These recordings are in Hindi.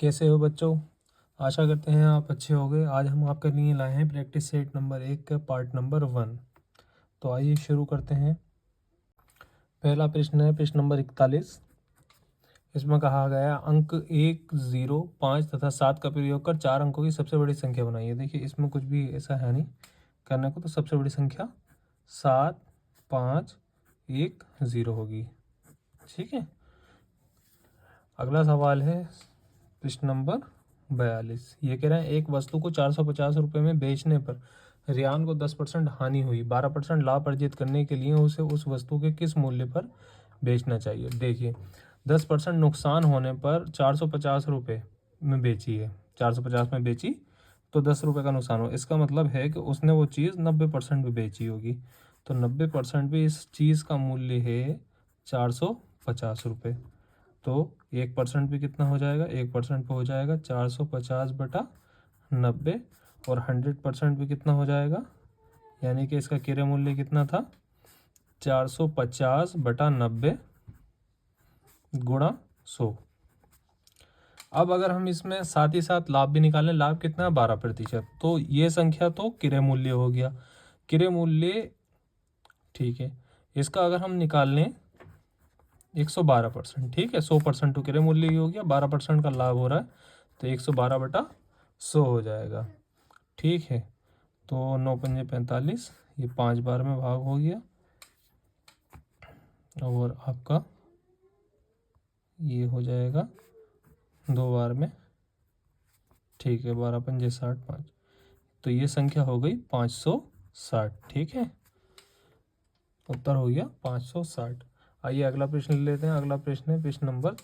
कैसे हो बच्चों? आशा करते हैं आप अच्छे होंगे। आज हम आपके लिए लाए हैं प्रैक्टिस सेट नंबर 1 का पार्ट नंबर 1। तो आइए शुरू करते हैं। पहला प्रश्न है प्रश्न नंबर 41। इसमें कहा गया अंक 1, 0, 5 तथा 7 का प्रयोग कर 4 अंकों की सबसे बड़ी संख्या बनाइए। देखिए इसमें कुछ भी ऐसा है नहीं करने को, तो सबसे बड़ी संख्या 7, 5, 1, 0 होगी। ठीक है। अगला सवाल है प्रश्न नंबर 42। ये कह रहे हैं एक वस्तु को 450 रुपये में बेचने पर रियान को 10% हानि हुई। 12% लाभ अर्जित करने के लिए उसे उस वस्तु के किस मूल्य पर बेचना चाहिए? देखिए 10% नुकसान होने पर 450 रुपये में बेची है, 450 में बेची तो 10 रुपये का नुकसान हो। इसका मतलब है कि उसने वो चीज़ 90% में बेची होगी, तो 90% भी इस चीज़ का मूल्य है 450 रुपये। तो 1% भी कितना हो जाएगा? 1% पे हो जाएगा 450/90, और 100% भी कितना हो जाएगा? यानी कि इसका क्रय मूल्य कितना था? 450/90 गुणा 100। अब अगर हम इसमें साथ ही साथ लाभ भी निकालें, लाभ कितना है? 12%। तो ये संख्या तो क्रय मूल्य हो गया, क्रय मूल्य। ठीक है, इसका अगर हम निकाल लें 112%, ठीक है, 100% तो क्रय मूल्य ही हो गया, 12% का लाभ हो रहा है, तो 112/100 हो जाएगा। ठीक है, तो 9 पंजे 45, ये 5 बार में भाग हो गया, और आपका ये हो जाएगा 2 बार में। ठीक है, 12 पंजे 60, 5, तो ये संख्या हो गई 560। ठीक है, उत्तर हो गया 560। आइए अगला प्रश्न ले लेते हैं। अगला प्रश्न है प्रश्न नंबर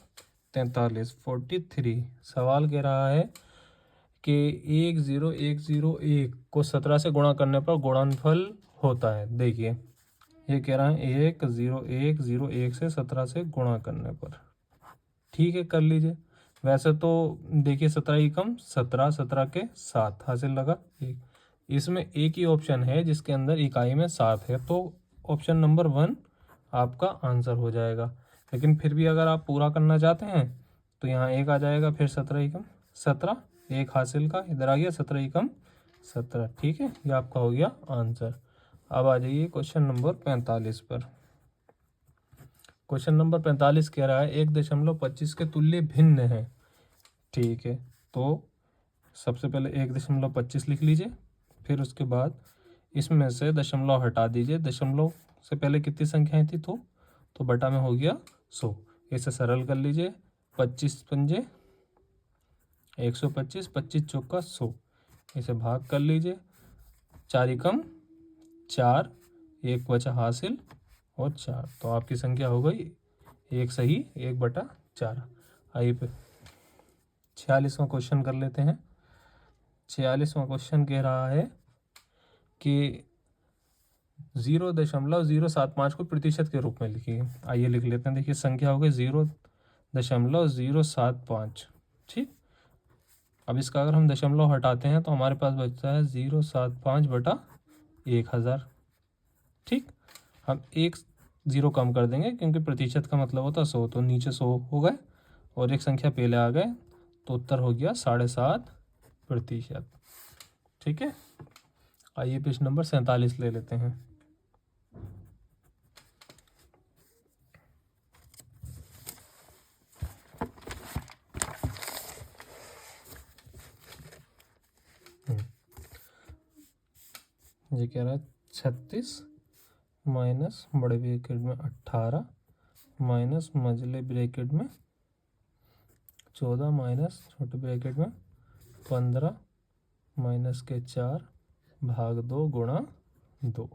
43, 43। सवाल कह रहा है कि 10101 को 17 से गुणा करने पर गुणनफल होता है। देखिए ये कह रहा है 10101 से 17 से गुणा करने पर। ठीक है, कर लीजिए। वैसे तो देखिए 17 ही कम 17, 17 के 7 हासिल लगा एक। इसमें एक ही ऑप्शन है जिसके अंदर इकाई में 7 है, तो ऑप्शन नंबर 1 आपका आंसर हो जाएगा। लेकिन फिर भी अगर आप पूरा करना चाहते हैं तो यहाँ 1 आ जाएगा, फिर 17 ही कम 17, 1 हासिल का इधर आ गया, 17 ही कम 17। ठीक है, ये आपका हो गया आंसर। अब आ जाइए क्वेश्चन नंबर 45 पर। क्वेश्चन नंबर 45 कह रहा है 1.25 के तुल्य भिन्न है। ठीक है, तो सबसे पहले 1.25 लिख लीजिए, फिर उसके बाद इसमें से दशमलव हटा दीजिए। दशमलव से पहले कितनी संख्याएं थी? तो बटा में हो गया 100। इसे सरल कर लीजिए, 25 पंजे 125, 25 चौका 100, इसे भाग कर लीजिए, 4 एकम 4, 1 बचा हासिल और 4, तो आपकी संख्या हो गई 1 सही 1/4। आइए 46वां क्वेश्चन कर लेते हैं। 46वां क्वेश्चन कह रहा है कि 0.075 को प्रतिशत के रूप में लिखिए। आइए लिख लेते हैं। देखिए संख्या हो गई 0.075। ठीक, अब इसका अगर हम दशमलव हटाते हैं तो हमारे पास बचता है 0.75/1000। ठीक, हम एक 0 कम कर देंगे क्योंकि प्रतिशत का मतलब होता है 100, तो नीचे 100 हो गए और एक संख्या पहले आ गए, तो उत्तर हो गया 7.5%। ठीक है, आइए प्रश्न नंबर 47 ले लेते हैं। ये कह रहा है 36 माइनस बड़े ब्रैकेट में 18 माइनस मझले ब्रैकेट में 14 माइनस छोटे ब्रैकेट में 15 माइनस के 4 भाग 2 गुणा 2।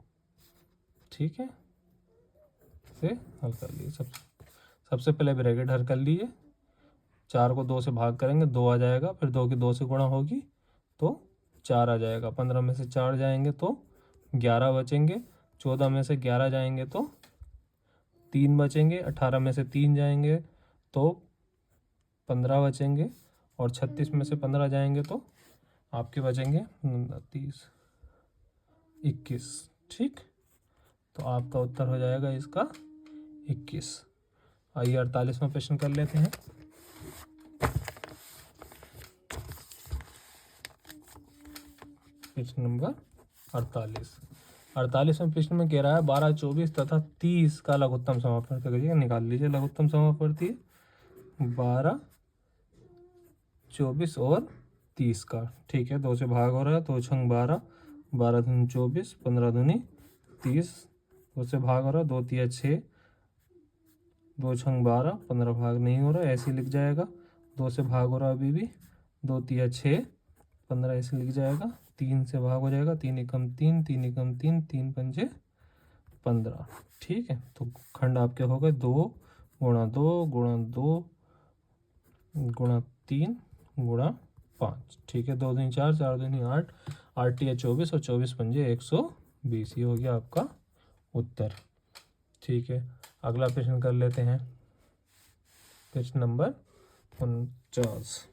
ठीक है, इसे हल कर लिए। सबसे पहले ब्रैकेट हल कर लीजिए, 4 को 2 से भाग करेंगे 2 आ जाएगा, फिर 2 की 2 से गुणा होगी तो 4 आ जाएगा, 15 में से 4 जाएंगे तो 11 बचेंगे, 14 में से 11 जाएंगे तो 3 बचेंगे, 18 में से 3 जाएंगे तो 15 बचेंगे, और 36 में से 15 जाएंगे तो आपके बचेंगे 30, 21। ठीक, तो आपका उत्तर हो जाएगा इसका 21। आइए 48वां प्रश्न कर लेते हैं। प्रश्न नंबर 48वें प्रश्न में कह रहा है 12, 24 तथा 30 का लघुत्तम समापवर्ती करिए, निकाल लीजिए लघुत्तम समापवर्ती 12, 24 और 30 का। ठीक है, 2 से भाग हो रहा है, 2 छंग 12, 12 दूनी 24, 15 दूनी 30, 2 से भाग हो रहा है, 2 तिया 6, 2 छंग 12, 15 भाग नहीं हो रहा है, ऐसे लिख जाएगा। 2 से भाग हो रहा है अभी भी, 2 तिया 6, 15 ऐसे लिख जाएगा। 3 से भाग हो जाएगा, 3 एकम 3, 3 एकम 3, 3 पंजे 15। ठीक है, तो खंड आपके हो गए 2 गुणा 2 गुणा 2 गुणा 3 गुणा 5। ठीक है, 2 दूनी 4, 4 दूनी 8, 8 तिया 24 और 24 पंजे 120। ये हो गया आपका उत्तर। ठीक है, अगला प्रश्न कर लेते हैं, प्रश्न नंबर 49।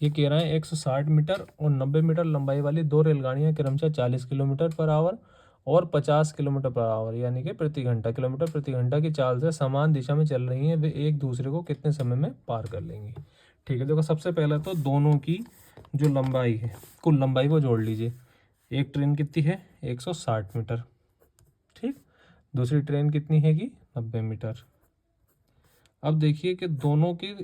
ये कह रहा है 160 मीटर और 90 मीटर लंबाई वाली 2 रेलगाड़ियां क्रमशः 40 किलोमीटर पर आवर और 50 किलोमीटर पर आवर यानी कि प्रति घंटा किलोमीटर प्रति घंटा की चाल से समान दिशा में चल रही हैं। वे एक दूसरे को कितने समय में पार कर लेंगी। ठीक है, देखो सबसे पहले तो दोनों की जो लंबाई है, कुल लंबाई वो जोड़ लीजिए। एक ट्रेन कितनी है 160 मीटर, ठीक, दूसरी ट्रेन कितनी है कि 90 मीटर। अब देखिए कि दोनों की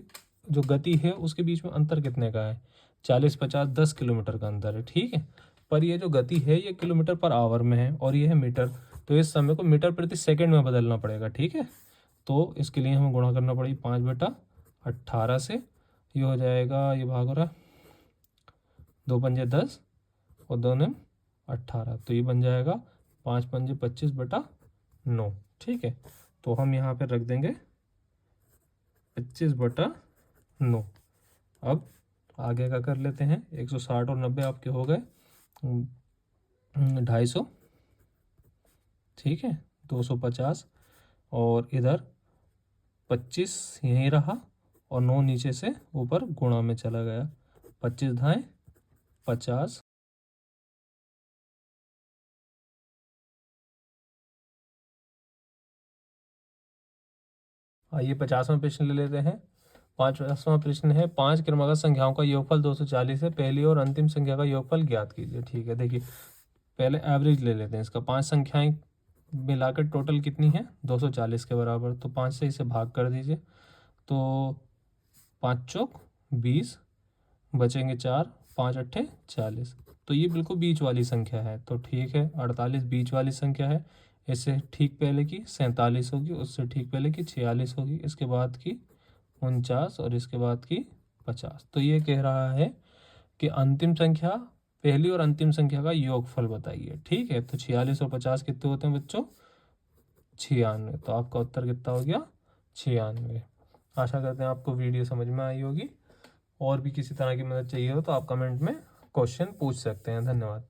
जो गति है उसके बीच में अंतर कितने का है, 40, 50, 10 किलोमीटर का अंतर है। ठीक है, पर ये जो गति है ये किलोमीटर पर आवर में है और ये है मीटर, तो इस समय को मीटर प्रति सेकंड में बदलना पड़ेगा। ठीक है, तो इसके लिए हमें गुणा करना पड़ेगी 5/18 से। ये हो जाएगा, ये भाग हो रहा है 2 पंजे 10 और 2 ने 18, तो ये बन जाएगा 5 पंजे 25/9। ठीक है, तो हम यहाँ पे रख देंगे 25/9। अब आगे का कर लेते हैं, 160 और 90 आपके हो गए 250। ठीक है, 250 और इधर 25 यहीं रहा और 9 नीचे से ऊपर गुणा में चला गया, 25 धाएँ 50। आइए 50वां प्रश्न ले लेते हैं। 50वां प्रश्न है 5 क्रमागत संख्याओं का योगफल 240 है, पहली और अंतिम संख्या का योगफल ज्ञात कीजिए। ठीक है, देखिए पहले एवरेज ले लेते हैं इसका। 5 संख्याएं मिलाकर टोटल कितनी है 240 के बराबर, तो 5 से इसे भाग कर दीजिए, तो 5 चौक 20, बचेंगे 4, 5 अट्ठे 40, तो ये बिल्कुल बीच वाली संख्या है। तो ठीक है, 48 बीच वाली संख्या है, इससे ठीक पहले की 47 होगी, उससे ठीक पहले की 46 होगी, इसके बाद की 49 और इसके बाद की 50। तो ये कह रहा है कि अंतिम संख्या, पहली और अंतिम संख्या का योगफल बताइए। ठीक है, तो 46 और 50 कितने होते हैं बच्चों 96, तो आपका उत्तर कितना हो गया 96। आशा करते हैं आपको वीडियो समझ में आई होगी। और भी किसी तरह की मदद चाहिए हो तो आप कमेंट में क्वेश्चन पूछ सकते हैं। धन्यवाद।